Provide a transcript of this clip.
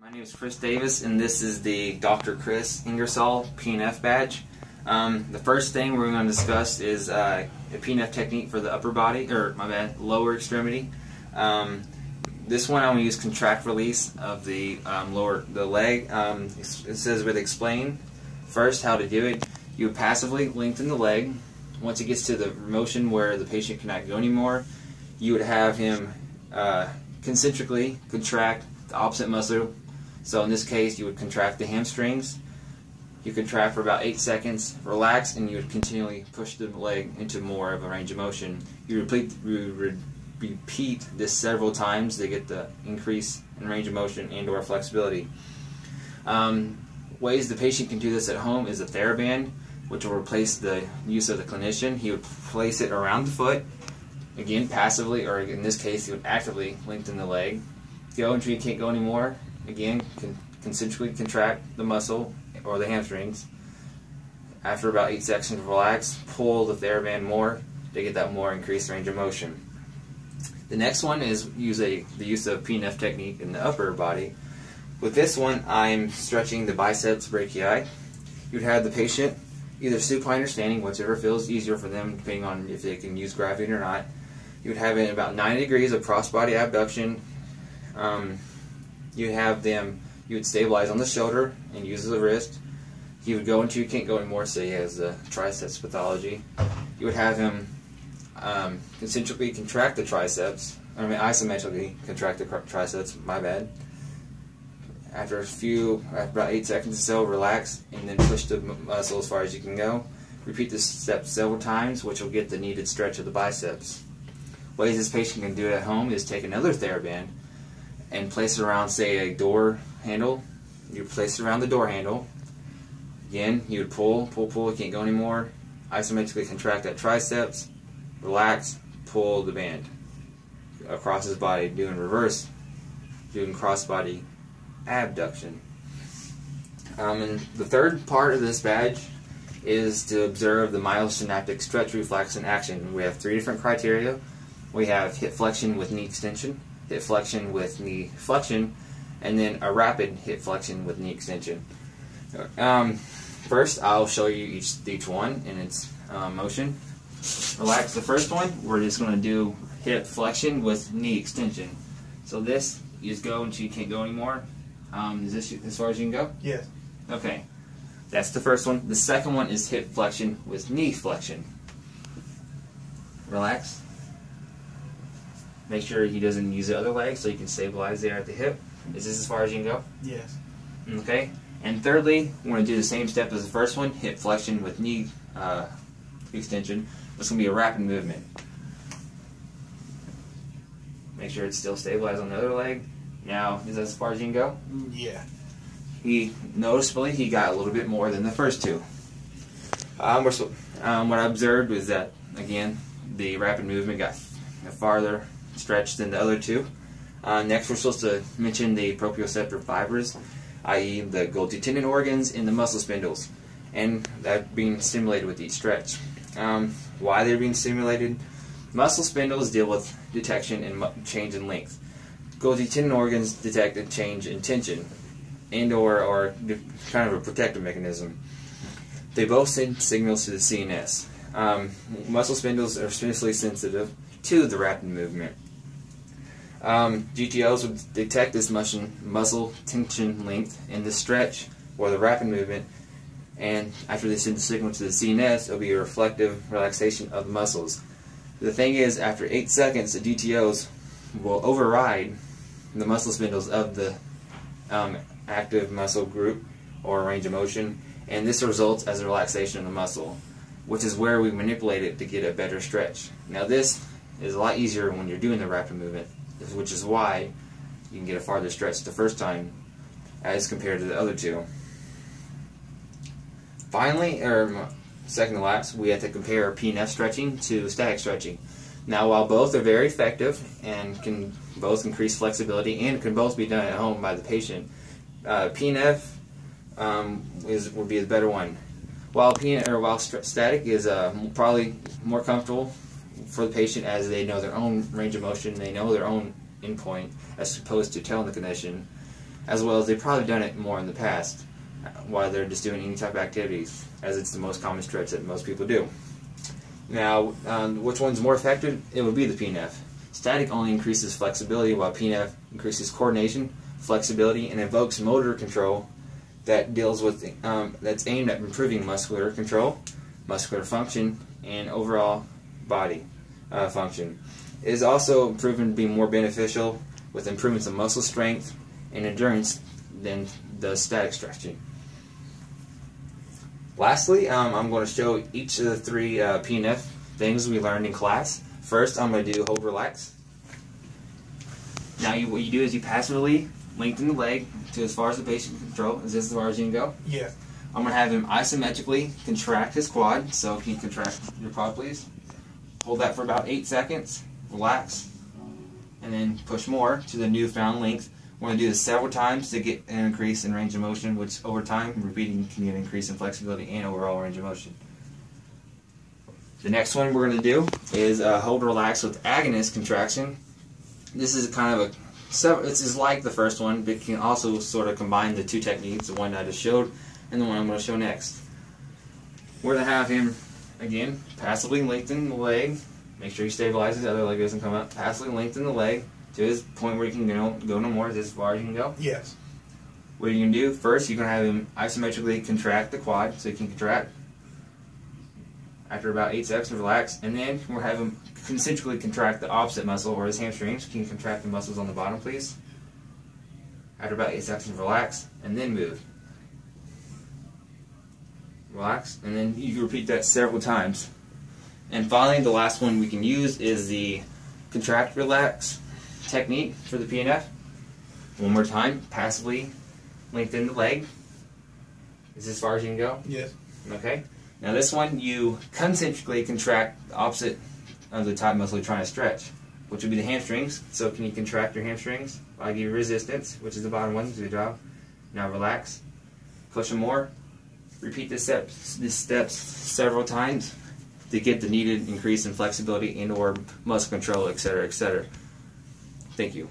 My name is Chris Davis, and this is the Dr. Chris Ingersoll PNF badge. The first thing we're going to discuss is a PNF technique for the upper body, or lower extremity. This one I'm going to use contract release of the leg. It says with explain. First, how to do it. You would passively lengthen the leg. Once it gets to the motion where the patient cannot go anymore, you would have him concentrically contract the opposite muscle. So in this case, you would contract the hamstrings. You contract for about 8 seconds, relax, and you would continually push the leg into more of a range of motion. You repeat this several times to get the increase in range of motion and/or flexibility. Ways the patient can do this at home is a TheraBand, which will replace the use of the clinician. He would place it around the foot, again passively, or in this case, he would actively lengthen the leg. Go until you can't go anymore. Again, concentrically contract the muscle or the hamstrings. After about 8 seconds, relax, pull the TheraBand more to get that more increased range of motion. The next one is the use of PNF technique in the upper body. With this one, I'm stretching the biceps brachii. You'd have the patient either supine or standing, whichever feels easier for them, depending on if they can use gravity or not. You would have it about 90 degrees of cross-body abduction. You would stabilize on the shoulder and use the wrist. He would go until you can't go anymore, so he has the triceps pathology. You would have him concentrically contract the triceps, isometrically contract the triceps, my bad. After about 8 seconds or so, relax, and then push the muscle as far as you can go. Repeat this step several times, which will get the needed stretch of the biceps. Ways this patient can do it at home is take another TheraBand and place it around, say, a door handle. You place it around the door handle. Again, you would pull, you can't go anymore. Isometrically contract that triceps, relax, pull the band across his body, doing cross-body abduction. And the third part of this badge is to observe the myosynaptic stretch reflex in action. We have 3 different criteria. We have hip flexion with knee extension, hip flexion with knee flexion, and then a rapid hip flexion with knee extension. First, I'll show you each one in its motion. Relax. The first one, we're just going to do hip flexion with knee extension. So this, you just go until you can't go anymore. Is this as far as you can go? Yes. Okay. That's the first one. The second one is hip flexion with knee flexion. Relax. Make sure he doesn't use the other leg so you can stabilize there at the hip. Is this as far as you can go? Yes. Okay. And thirdly, we're going to do the same step as the first one, hip flexion with knee extension. It's going to be a rapid movement. Make sure it's still stabilized on the other leg. Now, is that as far as you can go? Yeah. Noticeably, he got a little bit more than the first two. What I observed was that, again, the rapid movement got farther stretched than the other two. Next, we're supposed to mention the proprioceptor fibers, i.e. the Golgi tendon organs and the muscle spindles, and that being stimulated with each stretch. Why they're being stimulated? Muscle spindles deal with detection and change in length. Golgi tendon organs detect a change in tension and/or kind of a protective mechanism. They both send signals to the CNS. Muscle spindles are especially sensitive to the rapid movement. GTOs would detect this muscle tension length in the stretch or the rapid movement, and after they send the signal to the CNS, it will be a reflective relaxation of the muscles. The thing is, after 8 seconds, the GTOs will override the muscle spindles of the active muscle group or range of motion, and this results as a relaxation of the muscle, which is where we manipulate it to get a better stretch. Now this is a lot easier when you're doing the rapid movement, which is why you can get a farther stretch the first time as compared to the other two. Finally, or second to last, we have to compare PNF stretching to static stretching. Now, while both are very effective and can both increase flexibility and can both be done at home by the patient, PNF would be the better one. While static is probably more comfortable for the patient, as they know their own range of motion, they know their own endpoint, as opposed to telling the clinician. as well as they've probably done it more in the past while they're just doing any type of activities, as it's the most common stretch that most people do. Now, which one's more effective? It would be the PNF. Static only increases flexibility, while PNF increases coordination, flexibility, and evokes motor control that deals with that's aimed at improving muscular control, muscular function, and overall body function. It is also proven to be more beneficial with improvements in muscle strength and endurance than the static stretching. Lastly, I'm going to show each of the three PNF things we learned in class. First, I'm going to do hold relax. Now, what you do is you passively lengthen the leg to as far as the patient can control. Is this as far as you can go? Yeah. I'm going to have him isometrically contract his quad. So can you contract your quad, please? Hold that for about 8 seconds. Relax. And then push more to the newfound length. We're going to do this several times to get an increase in range of motion, which over time, repeating, can get an increase in flexibility and overall range of motion. The next one we're going to do is hold relax with agonist contraction. This is kind of this is like the first one, but can also sort of combine the two techniques, the one I just showed and the one I'm going to show next. We're going to have him, again, passively lengthen the leg. Make sure he stabilizes, the other leg doesn't come up. Passively lengthen the leg to his point where you can go no more. Is this as far as you can go? Yes. What you can do first, you're going to have him isometrically contract the quad so he can contract. After about 8 seconds, relax, and then we'll have him concentrically contract the opposite muscle or his hamstrings. Can you contract the muscles on the bottom, please? After about 8 seconds, relax, and then move. Relax, and then you can repeat that several times. And finally, the last one we can use is the contract relax technique for the PNF. One more time, passively lengthen the leg. Is this as far as you can go? Yes. Okay. Now this one, you concentrically contract the opposite of the top muscle you're trying to stretch, which would be the hamstrings. So can you contract your hamstrings? I'll give you resistance, which is the bottom one, do the job. Now relax. Push them more. Repeat this steps several times to get the needed increase in flexibility and or muscle control, etc., etc. Thank you.